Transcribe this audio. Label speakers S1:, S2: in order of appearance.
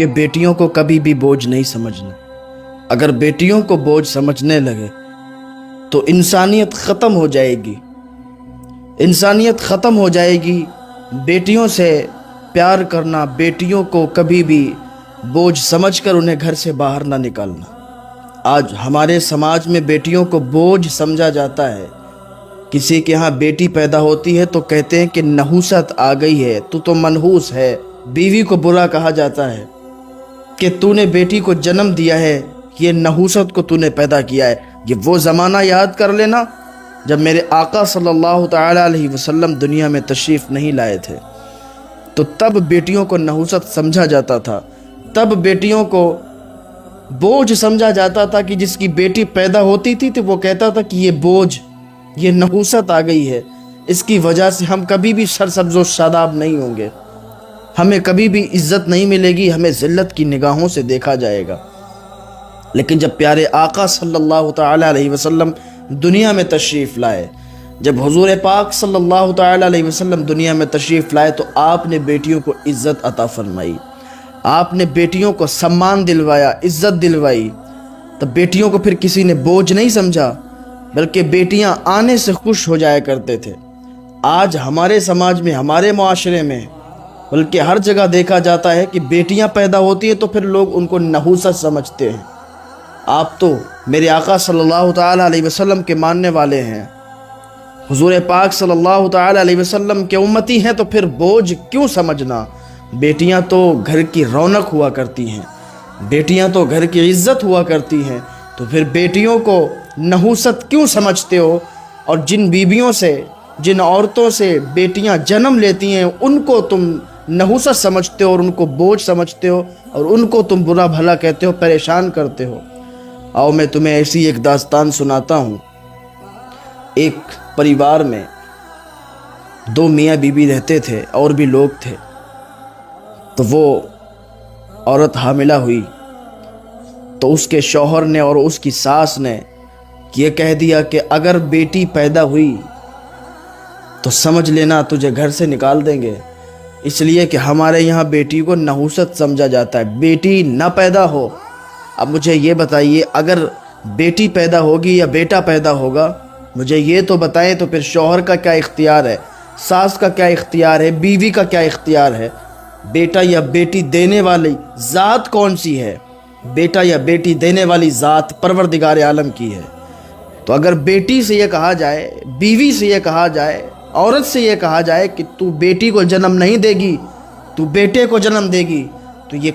S1: کہ بیٹیوں کو کبھی بھی بوجھ نہیں سمجھنا۔ اگر بیٹیوں کو بوجھ سمجھنے لگے تو انسانیت ختم ہو جائے گی، انسانیت ختم ہو جائے گی۔ بیٹیوں سے پیار کرنا، بیٹیوں کو کبھی بھی بوجھ سمجھ کر انہیں گھر سے باہر نہ نکالنا۔ آج ہمارے سماج میں بیٹیوں کو بوجھ سمجھا جاتا ہے۔ کسی کے ہاں بیٹی پیدا ہوتی ہے تو کہتے ہیں کہ نحوست آ گئی ہے، تو منحوس ہے۔ بیوی کو برا کہا جاتا ہے کہ تو نے بیٹی کو جنم دیا ہے، یہ نحوست کو تو نے پیدا کیا ہے۔ یہ وہ زمانہ یاد کر لینا جب میرے آقا صلی اللہ تعالی علیہ وسلم دنیا میں تشریف نہیں لائے تھے، تو تب بیٹیوں کو نحوست سمجھا جاتا تھا، تب بیٹیوں کو بوجھ سمجھا جاتا تھا کہ جس کی بیٹی پیدا ہوتی تھی تو وہ کہتا تھا کہ یہ بوجھ، یہ نحوست آ گئی ہے، اس کی وجہ سے ہم کبھی بھی سرسبز و شاداب نہیں ہوں گے، ہمیں کبھی بھی عزت نہیں ملے گی، ہمیں ذلت کی نگاہوں سے دیکھا جائے گا۔ لیکن جب پیارے آقا صلی اللہ تعالی علیہ وسلم دنیا میں تشریف لائے، جب حضور پاک صلی اللہ تعالی علیہ وسلم دنیا میں تشریف لائے تو آپ نے بیٹیوں کو عزت عطا فرمائی، آپ نے بیٹیوں کو سمان دلوایا، عزت دلوائی۔ تو بیٹیوں کو پھر کسی نے بوجھ نہیں سمجھا، بلکہ بیٹیاں آنے سے خوش ہو جایا کرتے تھے۔ آج ہمارے سماج میں، ہمارے معاشرے میں، بلکہ ہر جگہ دیکھا جاتا ہے کہ بیٹیاں پیدا ہوتی ہیں تو پھر لوگ ان کو نحوست سمجھتے ہیں۔ آپ تو میرے آقا صلی اللہ تعالی علیہ وسلم کے ماننے والے ہیں، حضور پاک صلی اللہ تعالی علیہ وسلم کے امتی ہیں، تو پھر بوجھ کیوں سمجھنا؟ بیٹیاں تو گھر کی رونق ہوا کرتی ہیں، بیٹیاں تو گھر کی عزت ہوا کرتی ہیں، تو پھر بیٹیوں کو نحوست کیوں سمجھتے ہو؟ اور جن بیویوں سے، جن عورتوں سے بیٹیاں جنم لیتی ہیں ان کو تم نحوست سمجھتے ہو اور ان کو بوجھ سمجھتے ہو اور ان کو تم برا بھلا کہتے ہو، پریشان کرتے ہو۔ آؤ میں تمہیں ایسی ایک داستان سناتا ہوں۔ ایک پریوار میں دو میاں بیوی رہتے تھے، اور بھی لوگ تھے۔ تو وہ عورت حاملہ ہوئی تو اس کے شوہر نے اور اس کی ساس نے یہ کہہ دیا کہ اگر بیٹی پیدا ہوئی تو سمجھ لینا تجھے گھر سے نکال دیں گے، اس لیے کہ ہمارے یہاں بیٹی کو نحوست سمجھا جاتا ہے، بیٹی نہ پیدا ہو۔ اب مجھے یہ بتائیے، اگر بیٹی پیدا ہوگی یا بیٹا پیدا ہوگا، مجھے یہ تو بتائیں، تو پھر شوہر کا کیا اختیار ہے، ساس کا کیا اختیار ہے، بیوی کا کیا اختیار ہے؟ بیٹا یا بیٹی دینے والی ذات کون سی ہے؟ بیٹا یا بیٹی دینے والی ذات پروردگار عالم کی ہے۔ تو اگر بیٹی سے یہ کہا جائے، بیوی سے یہ کہا جائے، عورت سے یہ کہا جائے کہ تو بیٹی کو جنم نہیں دے گی، تو بیٹے کو جنم دے گی، تو یہ